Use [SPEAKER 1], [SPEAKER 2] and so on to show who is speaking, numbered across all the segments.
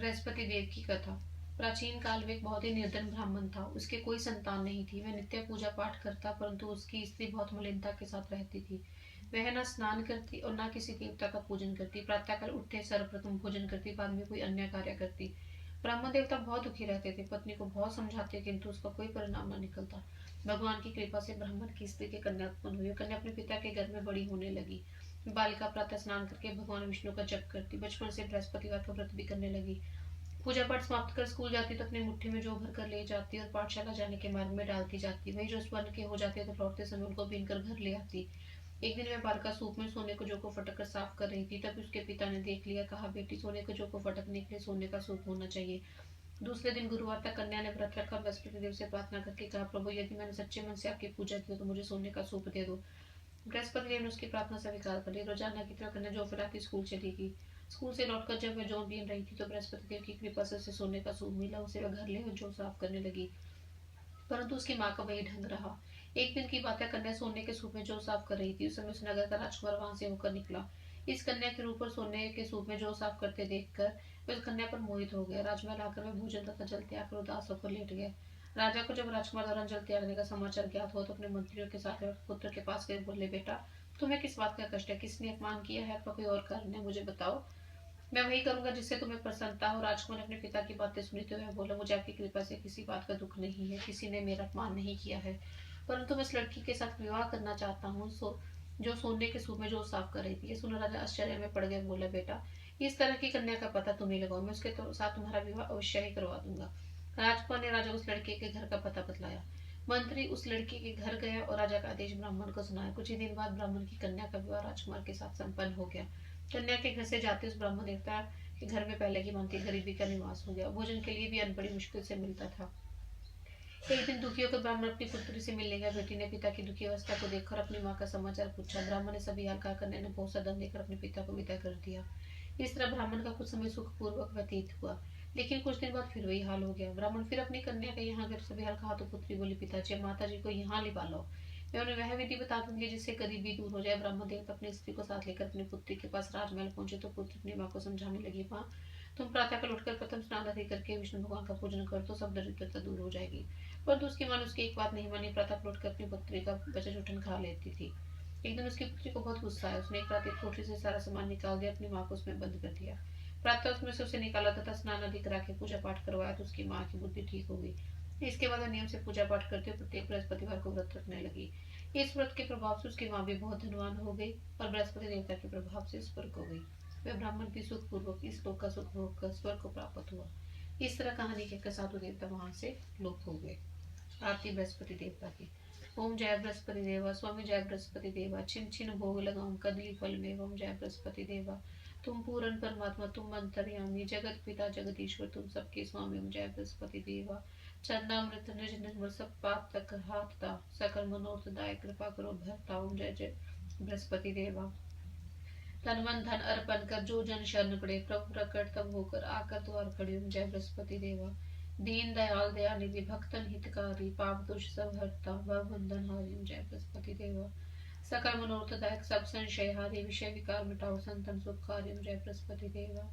[SPEAKER 1] बृहस्पति देव की कथा। प्राचीन काल में एक बहुत ही निर्धन ब्राह्मण था। उसके कोई संतान नहीं थी। वह नित्य पूजा पाठ करता, परंतु उसकी स्त्री बहुत मलिनता के साथ रहती थी। वह न स्नान करती और न किसी देवता का पूजन करती। प्रातःकाल उठते सर्वप्रथम भोजन करती, बाद में कोई अन्य कार्य करती। ब्राह्मण देवता बहुत दुखी रहते थे। पत्नी को बहुत समझाते, किंतु उसका कोई परिणाम न निकलता। भगवान की कृपा से ब्राह्मण की स्त्री की कन्या उत्पन्न हुई। कन्या अपने पिता के घर में बड़ी होने लगी। बालिका प्रातः स्नान करके भगवान विष्णु का जप करती। बचपन से बृहस्पतिवार का व्रत भी करने लगी। पूजा पाठ समाप्त कर स्कूल जाती तो अपनी मुट्ठी में जौ भर कर ले जाती और पाठशाला जाने के मार्ग में डालती जाती। वही जो स्वर्ण के हो जाते तो लौटते समय उनको बीन कर घर ले आती। एक दिन वह बालिका सूप में सोने के जौ को फटक कर साफ कर रही थी। तभी उसके पिता ने देख लिया। कहा, बेटी, सोने के जौ को फटकने के लिए सोने का सूप होना चाहिए। दूसरे दिन गुरुवार तक कन्या ने व्रत रखा। बृहस्पति देव से प्रार्थना करके कहा, प्रभु, यदि मैंने सच्चे मन से आपकी पूजा की तो मुझे सोने का सूप दे दो। बृहस्पति देव ने उसकी प्रार्थना स्वीकार कर ली। रोजाना की तरह कन्या जौ फैलाती स्कूल चली गई। स्कूल से लौटकर जब वह जौ बीन रही थी तो बृहस्पति देव की कृपा से उसे सोने का सूप मिला। उसे वह घर ले और जौ साफ करने लगी, परंतु उसकी माँ का वही ढंग रहा। एक दिन की बात है, कन्या सोने के सूप में जौ साफ कर रही थी। उस समय उस नगर का राजकुमार वहां से होकर निकला। इस कन्या के रूप और सोने के सूप में जौ साफ करते देखकर वह उस कन्या पर मोहित हो गया। राजमहल आकर वह भोजन तथा जल त्याग कर उदास होकर लेट गया। राजा को जब राजकुमार द्वारा जल त्यागने का समाचार ज्ञात हुआ तो अपने मंत्रियों के साथ पुत्र के पास गए। बोले, बेटा, तुम्हें किस बात का कष्ट है? किसने अपमान किया है? आपका कोई और कारण है? मुझे बताओ, मैं वही करूंगा जिससे तुम्हें प्रसन्नता हो। राजकुमार ने अपने पिता की बातें सुनी तो वह बोला, मुझे आपकी कृपा से किसी बात का दुख नहीं है। किसी ने मेरा अपमान नहीं किया है, परंतु मैं इस लड़की के साथ विवाह करना चाहता हूँ जो सोने के सूप में जो साफ कर रही थी। ये सुन राजा आश्चर्य में पड़ गया। बोला, बेटा, इस तरह की कन्या का पता तुम ही लगाओ। मैं उसके साथ तुम्हारा विवाह अवश्य ही करवा दूंगा। राजकुमार ने राजा उस लड़के के घर का पता बतलाया। मंत्री उस लड़की के घर गया और राजा का आदेश ब्राह्मण को सुनाया। कुछ ही दिन बाद ब्राह्मण की कन्या का विवाह राजकुमार के साथ संपन्न हो गया। कन्या के घर से जाते उस ब्राह्मण देवता के घर में पहले की भांति गरीबी का निवास हो गया। भोजन के लिए भी अन्न बड़ी मुश्किल से मिलता था। एक दिन दुखी होकर ब्राह्मण अपनी पुत्री से मिलने गया। बेटी ने पिता की दुखी अवस्था को देखकर अपनी माँ का समाचार पूछा। ब्राह्मण ने सभी हाल कहा। कन्या ने बहुत सा धन देकर अपने पिता को विदा कर दिया। इस तरह ब्राह्मण का कुछ समय सुखपूर्वक व्यतीत हुआ, लेकिन कुछ दिन बाद फिर वही हाल हो गया। ब्राह्मण फिर अपनी कन्या के यहाँ गए। सभी हाल कहा तो पुत्री बोली, पिताजी, माता जी को यहाँ लिवा लो। मैं उन्हें वह विधि बता दूंगी जिससे गरीबी दूर हो जाए। ब्राह्मण देवता अपनी स्त्री को साथ लेकर अपनी पुत्री के पास राजमहल पहुंचे तो पुत्री अपनी माँ को समझाने लगी, माँ, तुम प्रातःकाल उठकर प्रथम स्नान आदि करके विष्णु भगवान का पूजन कर तो सब दरिद्रता दूर हो जाएगी। परंतु उसकी माँ ने उसकी एक बात नहीं मानी। प्रातः उठकर अपनी पुत्री का बचा जूठन खा लेती थी। एक दिन उसकी पुत्री को बहुत गुस्सा आया। उसने एक रात एक कोठरी से सारा सामान निकाल दिया, अपनी माँ को उसमें बंद कर दिया। प्रातः उसमें से उसे निकाला तथा स्नान आदि करा के पूजा पाठ करवाया तो उसकी माँ की बुद्धि ठीक हो गई। इसके बाद वह नियम से पूजा पाठ करते हुए प्रत्येक बृहस्पतिवार को व्रत रखने लगी। इस व्रत के प्रभाव से उसकी माँ भी बहुत धनवान हो गई और बृहस्पति देवता के प्रभाव से स्वर्ग हो गई। वह ब्राह्मण भी सुखपूर्वक इस लोक का सुख भोग कर स्वर्ग को प्राप्त हुआ। इस तरह कहानी कहकर साधु देवता वहां से लोप हो गए। आरती बृहस्पति देवता की। ओम जय बृहस्पति देवा, स्वामी जय बृहस्पति देवा, छिन छिन भोग लगाऊं कदली फल में। ओम जय बृहस्पति देवा, तुम पूर्ण परमात्मा, तुम अंतर्यामी, जगत पिता जगदीश्वर, तुम सबके स्वामी। ओम जय बृहस्पति देवा, चरणामृत निज निर्मल सब पाप तक हाथता, सकल मनोरथ दाय कृपा करो भरता। ओम जय जय बृहस्पति देवा, तन मन धन अर्पण कर जो जन शरण पड़े, प्रभु प्रकट तब होकर आकर द्वार खड़े। ओम जय बृहस्पति देवा, दीन दयाल दयानिधि भक्तन हितकारी, पाप दोष सब हरता भव बंधन हारी। ओम जय बृहस्पति देवा, सकल मनोरथदायक सब संशय हारी, विषय विकार मिटाओ संतन सुखकारी। ओम जय बृहस्पति देवा,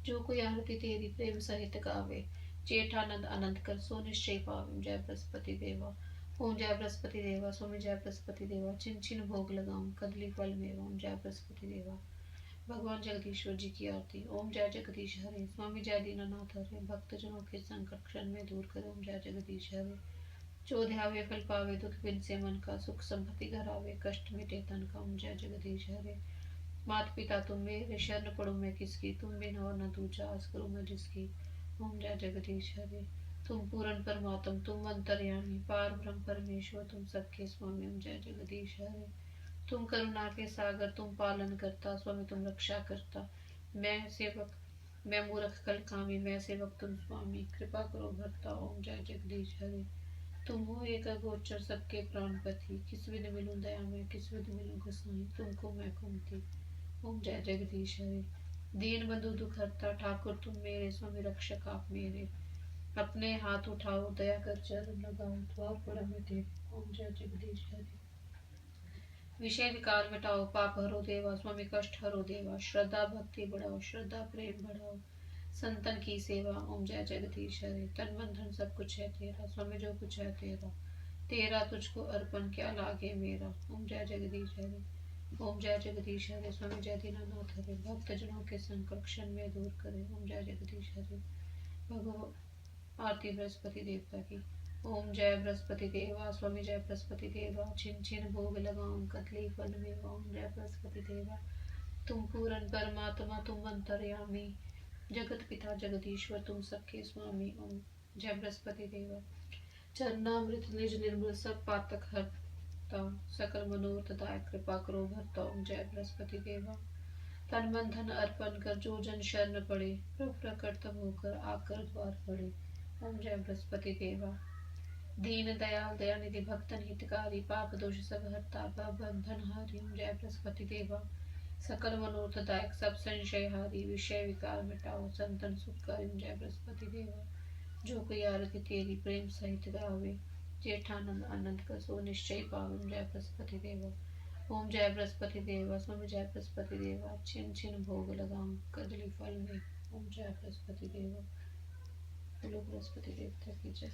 [SPEAKER 1] जो कोई आरती तेरी प्रेम सहित गावे, जेठानंद आनंद कर सो निश्चय पावे। ओम जय बृहस्पति देवा, ओम जय बृहस्पति देवा, स्वामी जय बृहस्पति देवा, छिन छिन भोग लगाऊं कदली फल में। ओम जय बृहस्पति देवा, भगवान जगदीश्वर जी की आरती। ओम जय जगदीश हरे, स्वामी जय दीनानाथ हरे, भक्त जनों के संकट क्षण में दूर करे। ओम जय जगदीश हरे, जो ध्यावे फल पावे, दुख बिन से मन का, सुख संपत्ति घर आवे, कष्ट मिटे तन का। ओम जय जगदीश हरे, मात पिता तुम मेरे, शरण पड़ो मैं किसकी, तुम बिन और न दूजा आस करूं मैं जिसकी। ओम जय जगदीश हरे, तुम पूर्ण परमात्म, तुम अंतर्यामी, पार ब्रह्म परमेश्वर, तुम सबके स्वामी। ओम जय जगदीश हरे, तुम करुणा के सागर, तुम पालन करता, स्वामी तुम रक्षा करता। मैं सेवक, मैं मूर्ख कल कामी, मैं सेवक तुम स्वामी, कृपा करो भरता। ओम जय जगदीश हरे, तुम हो एक अगोचर सबके प्राणपति, किस विध मिलूं दया में, किस विध मिलूं गोसाई, तुमको मैं कुंती। ओम जय जगदीश हरे, दीन बंधु दुख हरता, ठाकुर तुम मेरे, स्वामी रक्षक आप मेरे, अपने हाथ उठाओ दया कर चरण लगाओ, द्वार पर मिटे। ओम जय जगदीश हरे, विषय विकार मिटाओ, पाप हरो देवा, स्वामी कष्ट हरो देवा, श्रद्धा भक्ति बढ़ाओ, श्रद्धा प्रेम बढ़ाओ, संतन की सेवा। ओम जय जगदीश हरे। तन मन धन सब कुछ है तेरा स्वामी, जो कुछ है तेरा, तेरा तुझको अर्पण क्या लागे मेरा। ओम जय जगदीश हरे। ओम जय जगदीश हरे। स्वामी जय दीनानाथ हरे। भक्त जनों के संकट क्षण में दूर करे। ओम जय जगदीश हरे। भगवान आरती बृहस्पति देवता की। ओम जय बृहस्पति देवा। स्वामी जय बृहस्पति देवा। छिन छिन भोग लगाऊं कदली फल मेवा। ओम जय बृहस्पति देवा। तुम पूरन परमात्मा तुम अंतर्यामी, जगत पिता जगदीश्वर तुम सबके स्वामी। ओम जय बृहस्पति देवा। चरणामृत निज निर्मल सब पातक हरता, सकल मनोरथ दायक कृपा करो भरता। ओम जय बृहस्पति देवा। तन मन धन अर्पण कर जो जन शरण पड़े, प्रभु प्रकट तब होकर आकर द्वार पड़े। ओम जय बृहस्पति देवा। दीन दयाल दयानिधि भक्तन हितकारी, पाप दोष सब हरता बंधन हारी। ओम जय बृहस्पति देवा। सकल मनोरथ दायक सब संशय हारी, विषय विकार मिटाओ संतन सुखकारी। ओम जय बृहस्पति देवा। जो कोई आरती तेरी प्रेम सहित गावे, जेठानंद आनंद का सो निश्चय पावे। ओम जय बृहस्पति देवा। ओम जय बृहस्पति देवा। स्वामी जय बृहस्पति देवा। छिन छिन भोग लगाऊं कदली फल में। ओम जय बृहस्पति देवा। बोलो बृहस्पति देवता की जय।